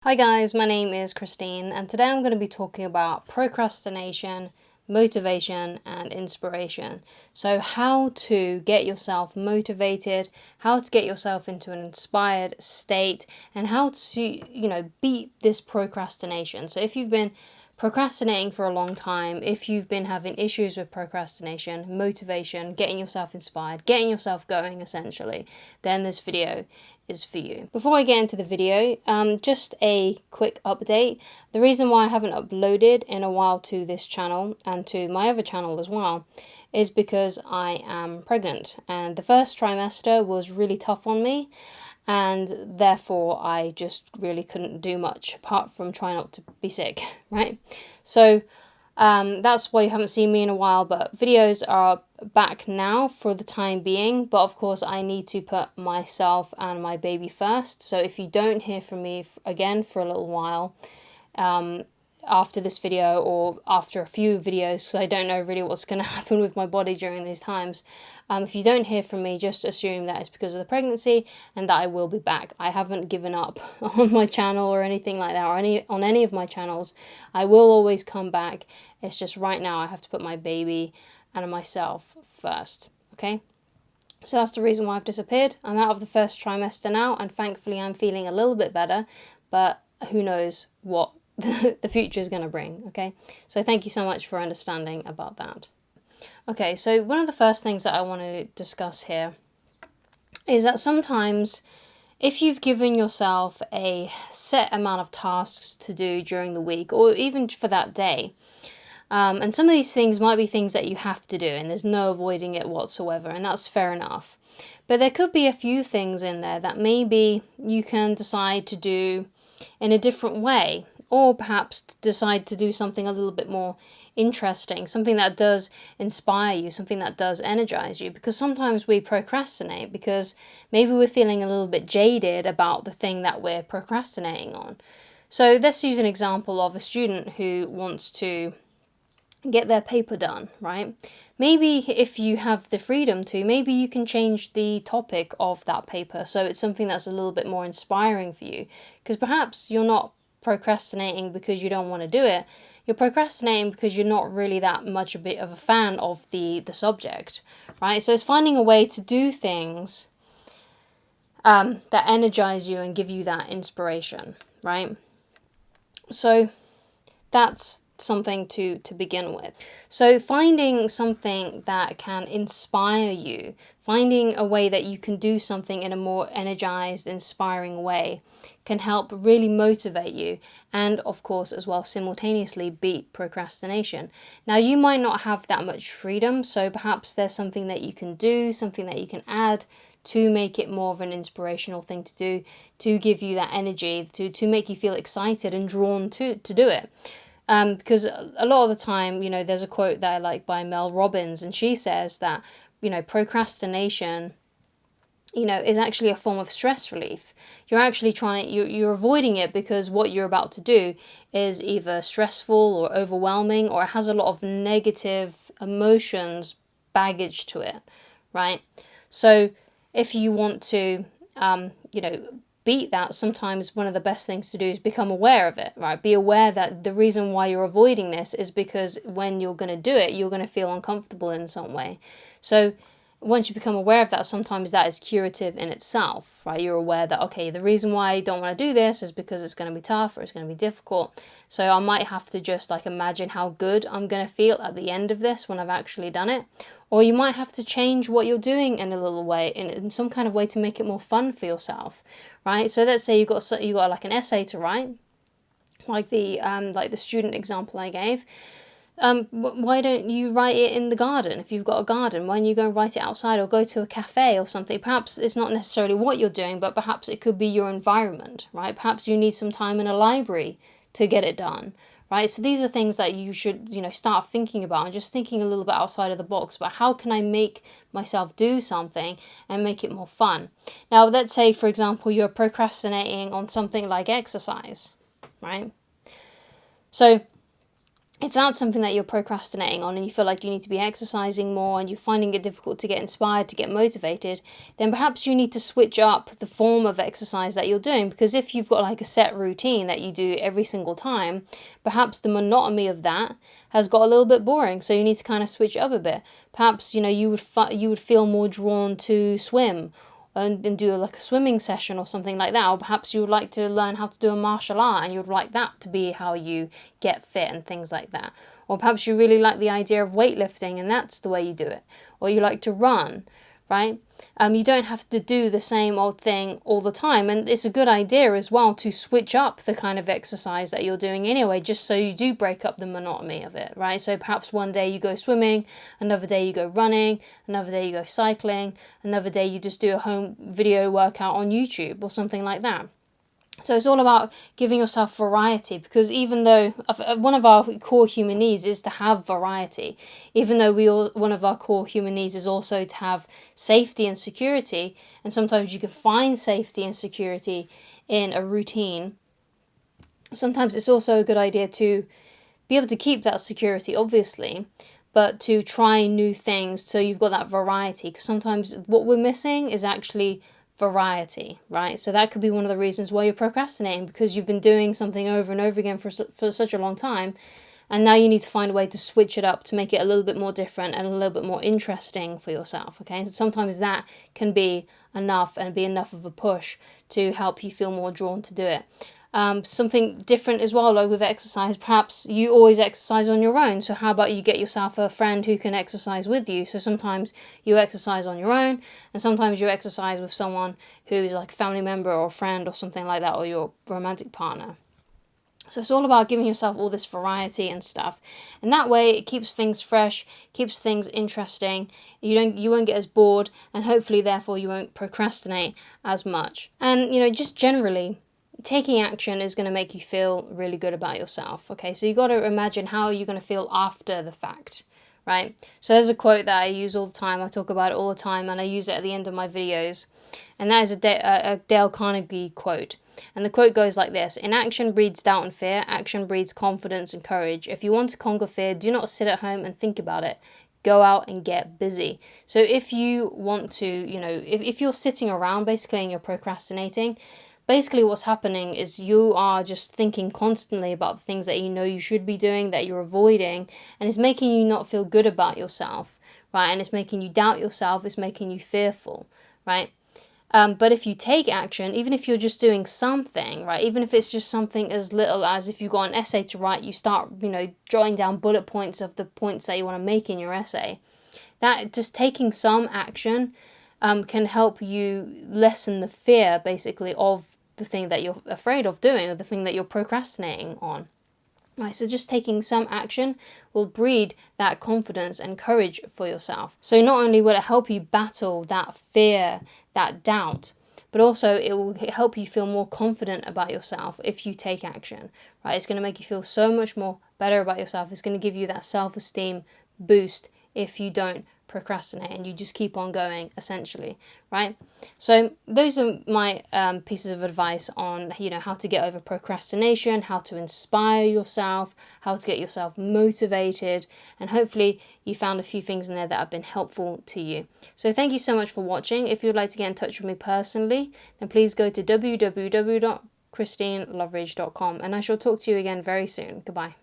Hi guys, my name is Christine and today I'm going to be talking about procrastination, motivation and inspiration. So how to get yourself motivated, how to get yourself into an inspired state and how to, beat this procrastination. So if you've been procrastinating for a long time, if you've been having issues with procrastination, motivation, getting yourself inspired, getting yourself going essentially, then this video is for you. Before I get into the video, just a quick update. The reason why I haven't uploaded in a while to this channel and to my other channel as well is because I am pregnant and the first trimester was really tough on me and therefore I just really couldn't do much apart from try not to be sick, right? So that's why you haven't seen me in a while, but videos are back now for the time being. But of course, I need to put myself and my baby first. So if you don't hear from me again for a little while, after this video or after a few videos, because I don't know really what's going to happen with my body during these times. If you don't hear from me, just assume that it's because of the pregnancy and that I will be back. I haven't given up on my channel or anything like that, or on any of my channels. I will always come back. It's just right now I have to put my baby and myself first, okay? So that's the reason why I've disappeared. I'm out of the first trimester now, and thankfully I'm feeling a little bit better, but who knows what the future is going to bring, okay? So thank you so much for understanding about that. Okay, so one of the first things that I want to discuss here is that sometimes if you've given yourself a set amount of tasks to do during the week or even for that day, and some of these things might be things that you have to do and there's no avoiding it whatsoever, and that's fair enough. But there could be a few things in there that maybe you can decide to do in a different way, or perhaps decide to do something a little bit more interesting, something that does inspire you, something that does energize you. Because sometimes we procrastinate because maybe we're feeling a little bit jaded about the thing that we're procrastinating on. So let's use an example of a student who wants to get their paper done, right? Maybe if you have the freedom to, maybe you can change the topic of that paper so it's something that's a little bit more inspiring for you. Because perhaps you're not procrastinating because you don't want to do it. You're procrastinating because you're not really that much a bit of a fan of the subject, right? So it's finding a way to do things that energize you and give you that inspiration, right? So that's something to begin with. So finding something that can inspire you, finding a way that you can do something in a more energized, inspiring way can help really motivate you and of course as well simultaneously beat procrastination. Now you might not have that much freedom, so perhaps there's something that you can do, something that you can add to make it more of an inspirational thing to do, to give you that energy, to make you feel excited and drawn to do it. Because a lot of the time, there's a quote that I like by Mel Robbins, and she says that, procrastination, is actually a form of stress relief. You're actually you're avoiding it because what you're about to do is either stressful or overwhelming, or it has a lot of negative emotions, baggage to it, right? So if you want to, beat that, sometimes one of the best things to do is become aware of it, right? Be aware that the reason why you're avoiding this is because when you're going to do it, you're going to feel uncomfortable in some way. So once you become aware of that, sometimes that is curative in itself, right? You're aware that, okay, the reason why I don't want to do this is because it's going to be tough or it's going to be difficult. So I might have to just imagine how good I'm going to feel at the end of this when I've actually done it. Or you might have to change what you're doing in a little way, in some kind of way to make it more fun for yourself, right? So let's say you got an essay to write, like the student example I gave. Why don't you write it in the garden? If you've got a garden, why don't you go and write it outside or go to a cafe or something? Perhaps it's not necessarily what you're doing, but perhaps it could be your environment, right? Perhaps you need some time in a library to get it done, right? So these are things that you should, start thinking about and just thinking a little bit outside of the box about how can I make myself do something and make it more fun. Now, let's say, for example, you're procrastinating on something like exercise, right? So if that's something that you're procrastinating on and you feel like you need to be exercising more and you're finding it difficult to get inspired, to get motivated, then perhaps you need to switch up the form of exercise that you're doing. Because if you've got like a set routine that you do every single time, perhaps the monotony of that has got a little bit boring. So you need to kind of switch it up a bit. Perhaps, you would feel more drawn to swim and do like a swimming session or something like that. Or perhaps you would like to learn how to do a martial art and you would like that to be how you get fit and things like that. Or perhaps you really like the idea of weightlifting and that's the way you do it. Or you like to run, right? You don't have to do the same old thing all the time, and it's a good idea as well to switch up the kind of exercise that you're doing anyway, just so you do break up the monotony of it, right? So perhaps one day you go swimming, another day you go running, another day you go cycling, another day you just do a home video workout on YouTube or something like that. So it's all about giving yourself variety, because even though one of our core human needs is to have variety, even though one of our core human needs is also to have safety and security, and sometimes you can find safety and security in a routine, sometimes it's also a good idea to be able to keep that security, obviously, but to try new things so you've got that variety, because sometimes what we're missing is actually variety, right? So that could be one of the reasons why you're procrastinating, because you've been doing something over and over again for such a long time, and now you need to find a way to switch it up to make it a little bit more different and a little bit more interesting for yourself, okay? So sometimes that can be enough and be enough of a push to help you feel more drawn to do it. Something different as well, like with exercise, perhaps you always exercise on your own, so how about you get yourself a friend who can exercise with you? So sometimes you exercise on your own, and sometimes you exercise with someone who is like a family member or a friend or something like that, or your romantic partner. So it's all about giving yourself all this variety and stuff, and that way it keeps things fresh, keeps things interesting. You won't get as bored, and hopefully therefore you won't procrastinate as much. And just generally, taking action is going to make you feel really good about yourself. Okay, so you got to imagine how you're going to feel after the fact, right? So there's a quote that I use all the time. I talk about it all the time, and I use it at the end of my videos, and that is a Dale Carnegie quote. And the quote goes like this: "Inaction breeds doubt and fear. Action breeds confidence and courage. If you want to conquer fear, do not sit at home and think about it. Go out and get busy." So if you want to, if you're sitting around basically and you're procrastinating, basically what's happening is you are just thinking constantly about the things that you should be doing, that you're avoiding, and it's making you not feel good about yourself, right? And it's making you doubt yourself, it's making you fearful, right? But if you take action, even if you're just doing something, right, even if it's just something as little as if you've got an essay to write, you start, jotting down bullet points of the points that you want to make in your essay. That just taking some action can help you lessen the fear, basically, of the thing that you're afraid of doing, or the thing that you're procrastinating on. Right, so just taking some action will breed that confidence and courage for yourself. So not only will it help you battle that fear, that doubt, but also it will help you feel more confident about yourself if you take action. Right, it's going to make you feel so much more better about yourself. It's going to give you that self-esteem boost if you don't procrastinate and you just keep on going, essentially, right? So those are my pieces of advice on how to get over procrastination, how to inspire yourself, how to get yourself motivated, and hopefully you found a few things in there that have been helpful to you. So thank you so much for watching. If you'd like to get in touch with me personally, then please go to www.christineloveridge.com, and I shall talk to you again very soon. Goodbye.